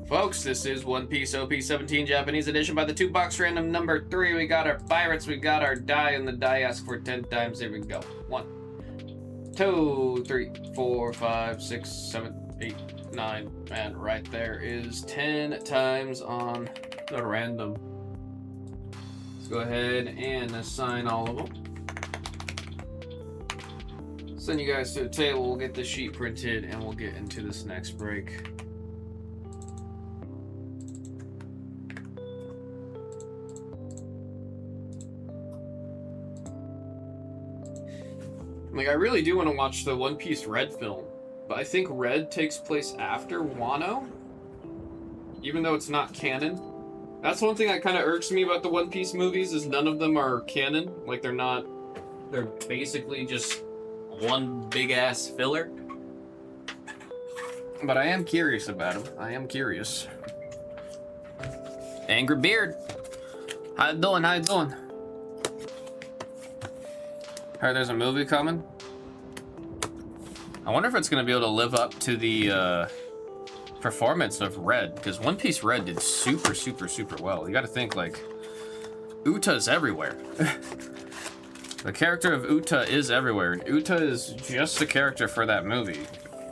Folks, this is One Piece OP17 Japanese edition by the 2-box random number 3. We got our pirates, we got our die, and the die asks for 10 times. Here we go. 1, 2, 3, 4, 5, 6, 7, 8, 9. And right there is 10 times on the random. Let's go ahead and assign all of them. Send you guys to the table, we'll get the sheet printed, and we'll get into this next break. Like, I really do want to watch the One Piece Red film, but I think Red takes place after Wano, even though it's not canon. That's one thing that kind of irks me about the One Piece movies, is none of them are canon. Like, they're basically just one big-ass filler. But I am curious about them. I am curious. Angry Beard. How you doing? How you doing? Heard there's a movie coming. I wonder if it's gonna be able to live up to the performance of Red, because One Piece Red did super well. You gotta think, like, Uta's everywhere. The character of Uta is everywhere, and Uta is just the character for that movie.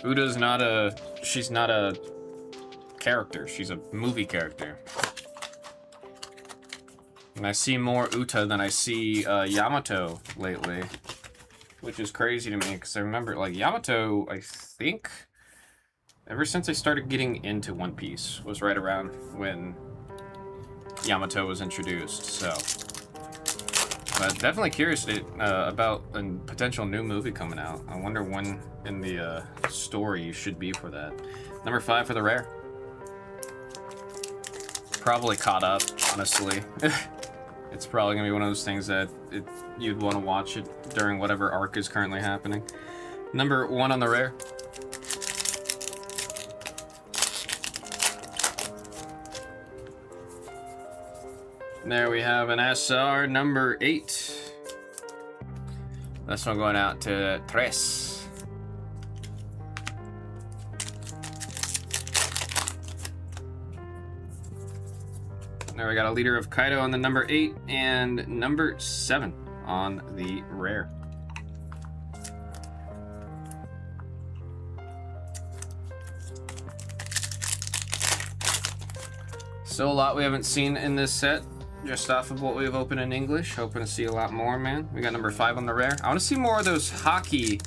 Uta's not a... she's not a character, she's a movie character. And I see more Uta than I see Yamato lately, which is crazy to me, because I remember, like, Yamato, I think, ever since I started getting into One Piece, was right around when Yamato was introduced, so... But definitely curious about a potential new movie coming out. I wonder when in the story you should be for that. Number 5 for the rare. Probably caught up, honestly. It's probably gonna be one of those things that you'd want to watch it during whatever arc is currently happening. Number 1 on the rare. There we have an SR number 8. This one going out to Tres. There we got a leader of Kaido on the number 8 and number 7 on the rare. Still a lot we haven't seen in this set. Just off of what we've opened in English. Hoping to see a lot more, man. We got number 5 on the rare. I want to see more of those hockey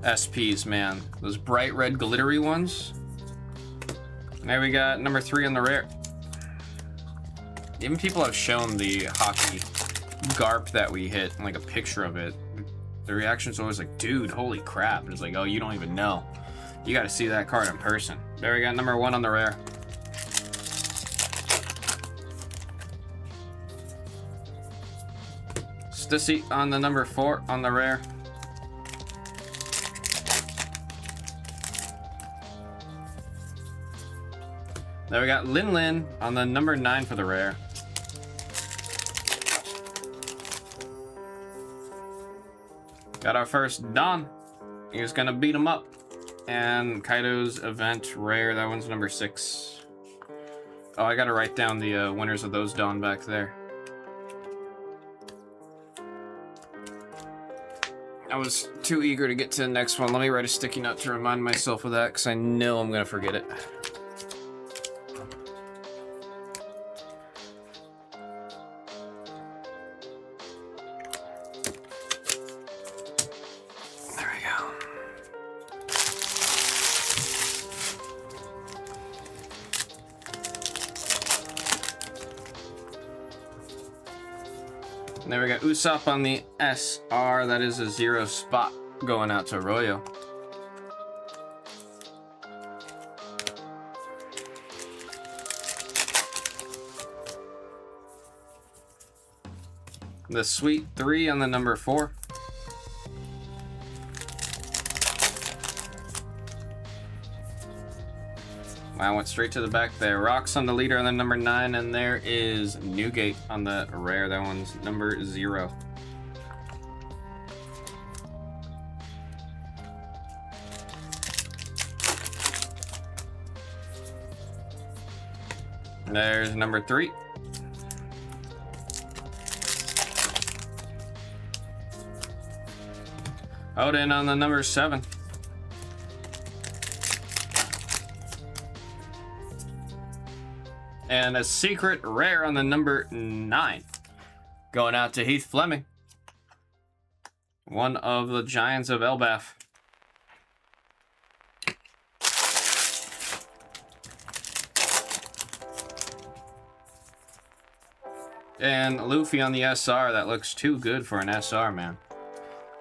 SPs, man. Those bright red glittery ones. There we got number 3 on the rare. Even people have shown the hockey Garp that we hit, like a picture of it. The reaction's always like, dude, holy crap. And it's like, oh, you don't even know. You got to see that card in person. There we got number 1 on the rare. Stussy on the number 4 on the rare. There we got Lin Lin on the number 9 for the rare. Got our first Don. He's gonna beat him up. And Kaido's event rare, that one's number 6. Oh, I gotta write down the winners of those Don back there. I was too eager to get to the next one. Let me write a sticky note to remind myself of that, because I know I'm gonna forget it. There we go. And there we got Usopp on the SR. That is a 0 spot going out to Arroyo. The sweet 3 on the number 4. Wow, went straight to the back there. Rocks on the leader on the number 9, and there is Newgate on the rare. That one's number 0. There's number 3. Odin on the number 7. And a secret rare on the number 9. Going out to Heath Fleming. One of the Giants of Elbaf. And Luffy on the SR. That looks too good for an SR, man.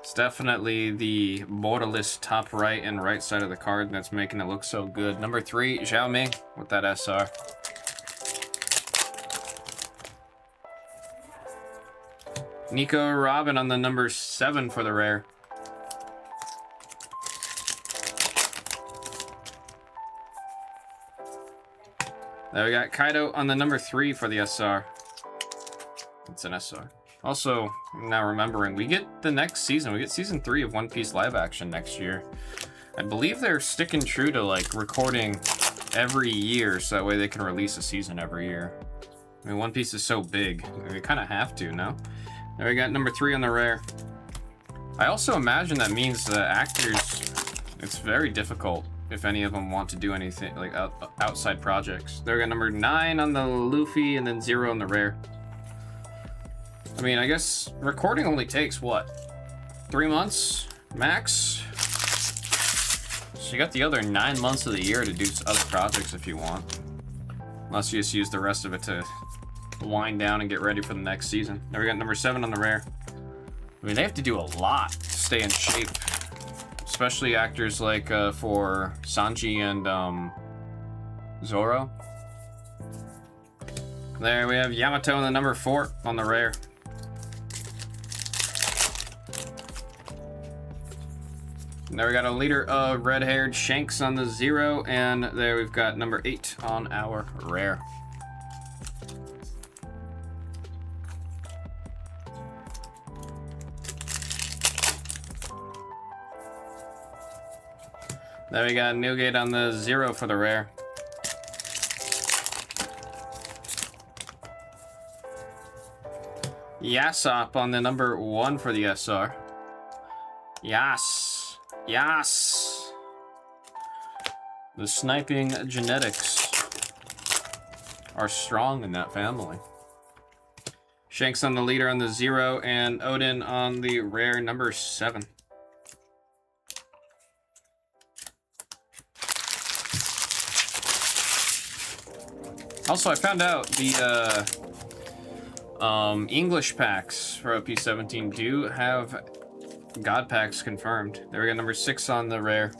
It's definitely the borderless top right and right side of the card that's making it look so good. Number 3, Zhao Ming with that SR. Nico Robin on the number 7 for the rare. There we got Kaido on the number 3 for the SR. It's an SR. Also, now remembering, we get the next season. We get season 3 of One Piece live action next year. I believe they're sticking true to like recording every year, so that way they can release a season every year. I mean, One Piece is so big, we kind of have to, no? There we got number 3 on the rare. I also imagine that means the actors, it's very difficult if any of them want to do anything like outside projects. There we got number 9 on the Luffy and then 0 on the rare. I mean, I guess recording only takes, what, 3 months max? So you got the other 9 months of the year to do other projects if you want. Unless you just use the rest of it to wind down and get ready for the next season. Now we got number 7 on the rare. I mean, they have to do a lot to stay in shape. Especially actors like for Sanji and Zoro. There we have Yamato on the number 4 on the rare. There we got a leader of red-haired Shanks on the 0, and there we've got number 8 on our rare. There we got Newgate on the 0 for the rare. Yasop on the number 1 for the SR. Yas. Yes! The sniping genetics are strong in that family. Shanks on the leader on the 0, and Odin on the rare number 7. Also, I found out the English packs for OP17 do have God packs confirmed. There we got number 6 on the rare.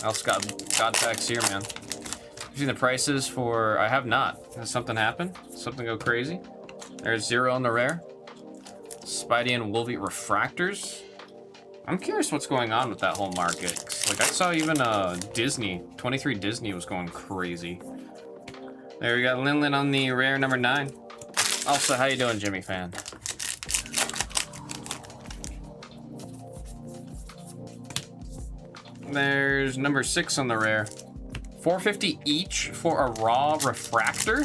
I also got God packs here, man. You've seen the prices for... I have not. Has something happened? Something go crazy? There's 0 on the rare. Spidey and Wolvie refractors. I'm curious what's going on with that whole market. Like, I saw even Disney, 23 Disney was going crazy. There we got Linlin on the rare number 9. Also, how you doing, Jimmy fan? There's number 6 on the rare. 450 each for a raw refractor?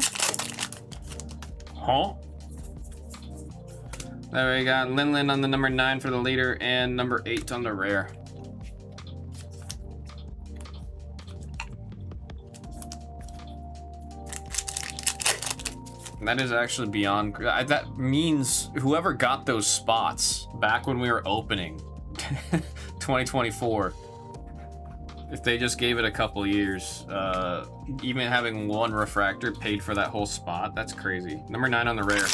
Huh? There we got Linlin on the number 9 for the leader and number 8 on the rare. That is actually beyond... That means whoever got those spots back when we were opening 2024, if they just gave it a couple years, even having 1 refractor paid for that whole spot, that's crazy. Number 9 on the rare.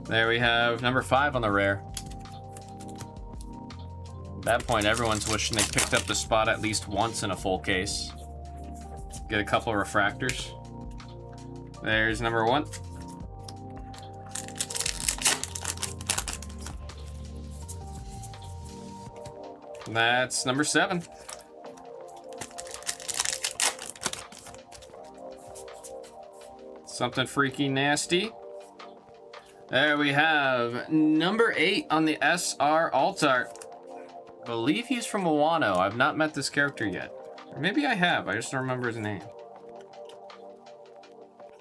There we have number 5 on the rare. At that point, everyone's wishing they picked up the spot at least once in a full case. Get a couple of refractors. There's number 1. That's number 7. Something freaky nasty. There we have number 8 on the SR Alt Art. believe he's from Wano. I've not met this character yet. Or maybe I have. I just don't remember his name.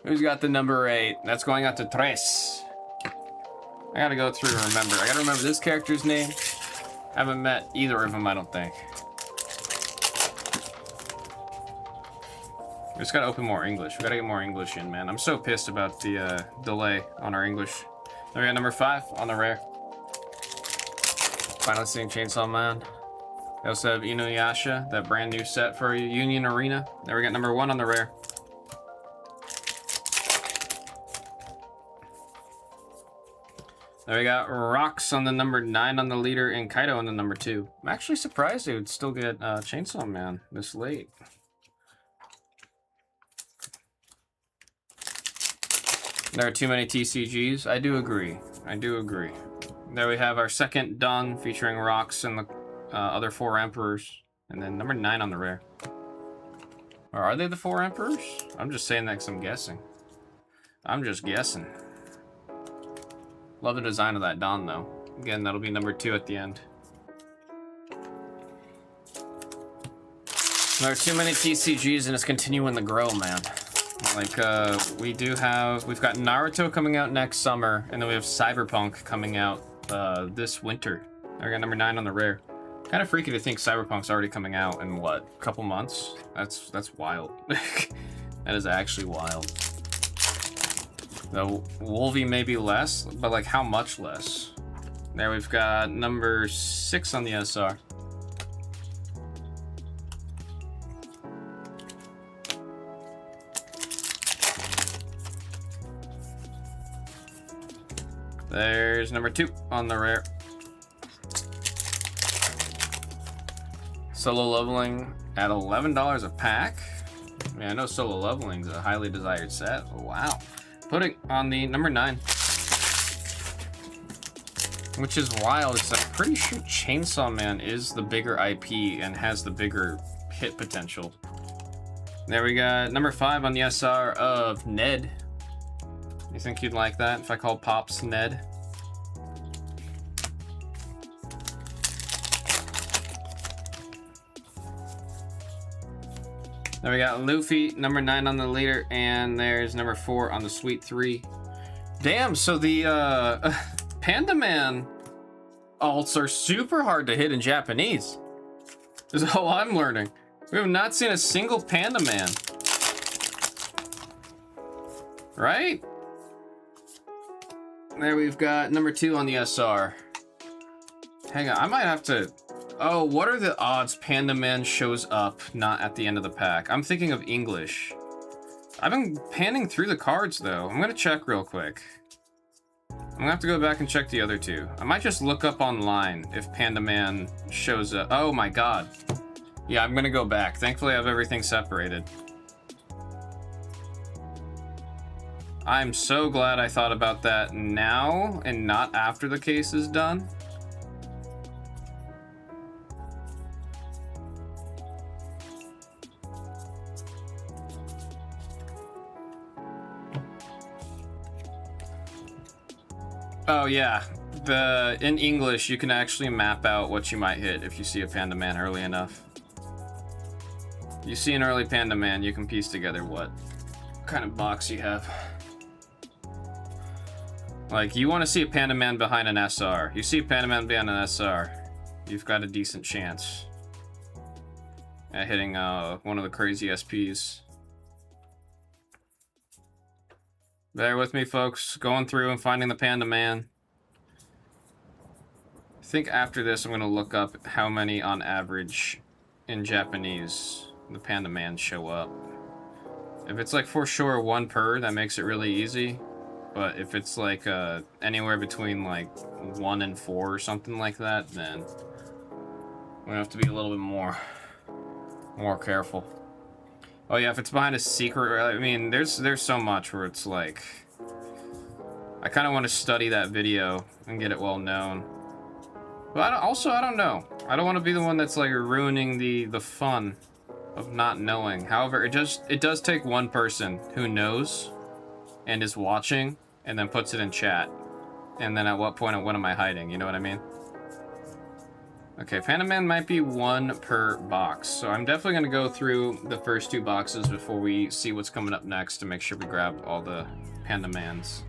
Who's got the number 8? That's going out to Tres. I gotta go through and remember. I gotta remember this character's name. I haven't met either of them, I don't think. We just gotta open more English. We gotta get more English in, man. I'm so pissed about the delay on our English. Then we got number 5 on the rare. Finally seeing Chainsaw Man. We also have Inuyasha, that brand new set for Union Arena. There we got number 1 on the rare. There we got Rocks on the number 9 on the leader and Kaido on the number 2. I'm actually surprised they would still get Chainsaw Man this late. There are too many TCGs. I do agree. I do agree. There we have our second Dung featuring Rocks and the other 4 Emperors. And then number 9 on the rare. Or are they the 4 Emperors? I'm just saying that because I'm guessing. I'm just guessing. Love the design of that Dawn, though. Again, that'll be number 2 at the end. There are too many TCGs, and it's continuing to grow, man. Like, we've got Naruto coming out next summer, and then we have Cyberpunk coming out this winter. I got number 9 on the rare. Kind of freaky to think Cyberpunk's already coming out in, what, a couple months? That's wild. That is actually wild. The Wolvie may be less, but like how much less? There we've got number 6 on the SR. There's number 2 on the rare. Solo leveling at $11 a pack. I mean, I know solo leveling's a highly desired set. Wow. Putting on the number 9. Which is wild, because I'm pretty sure Chainsaw Man is the bigger IP and has the bigger hit potential. There we got number 5 on the SR of Ned. You think you'd like that if I call Pops Ned? There we got Luffy, number 9 on the leader, and there's number 4 on the Sweet 3. Damn, so the Panda Man alts are super hard to hit in Japanese. This is all I'm learning. We have not seen a single Panda Man. Right? There we've got number 2 on the SR. Hang on, I might have to... Oh, what are the odds Panda Man shows up not at the end of the pack? I'm thinking of English. I've been panning through the cards, though. I'm gonna check real quick. I'm gonna have to go back and check the other 2. I might just look up online if Panda Man shows up. Oh my god. Yeah, I'm gonna go back. Thankfully, I have everything separated. I'm so glad I thought about that now and not after the case is done. Oh yeah, in English you can actually map out what you might hit if you see a Panda Man early enough. You see an early Panda Man, you can piece together what kind of box you have. Like, you want to see a Panda Man behind an SR. You see a Panda Man behind an SR, you've got a decent chance at hitting one of the crazy SPs. Bear with me, folks. Going through and finding the Panda Man. I think after this, I'm going to look up how many on average in Japanese the Panda Man show up. If it's like for sure 1 per, that makes it really easy. But if it's like anywhere between like 1 and 4 or something like that, then we're going to have to be a little bit more careful. Oh yeah, if it's behind a secret, I mean, there's so much where it's like, I kind of want to study that video and get it well known. But I don't know. I don't want to be the one that's like ruining the fun of not knowing. However, it does take one person who knows and is watching and then puts it in chat. And then at what point am I hiding? You know what I mean? Okay, Panda Man might be 1 per box, so I'm definitely going to go through the first 2 boxes before we see what's coming up next to make sure we grab all the Panda Mans.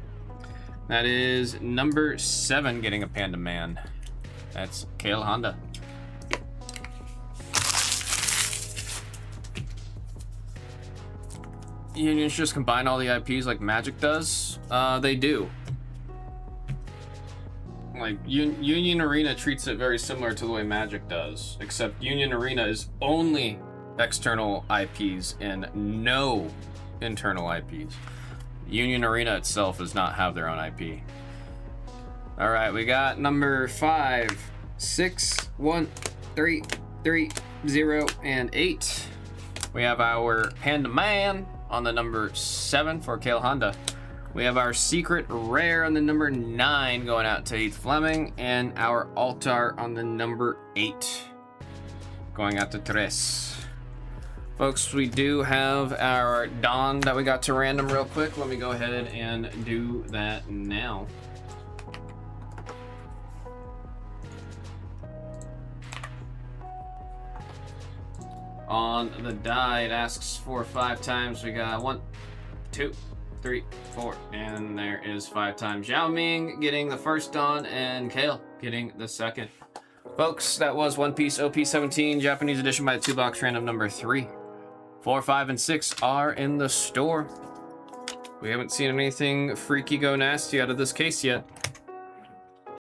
That is number 7 getting a Panda Man. That's Kale Honda. Unions just combine all the IPs like Magic does? They do. Like, Union Arena treats it very similar to the way Magic does, except Union Arena is only external IPs and no internal IPs. Union Arena itself does not have their own IP. All right, we got number 5, 6, 1, 3, 3, 0, and 8. We have our Panda Man on the number 7 for Kale Honda. We have our secret rare on the number 9 going out to Heath Fleming, and our altar on the number 8 going out to Tres. Folks, we do have our Dawn that we got to random real quick. Let me go ahead and do that now. On the die, it asks for 5 times. We got 1, 2, 3, 4, and there is 5 times. Yao Ming getting the first Dawn, and Kale getting the second. Folks, that was One Piece OP17 Japanese edition by the 2-box random number 3. 4, 5, and 6 are in the store. We haven't seen anything freaky go nasty out of this case yet.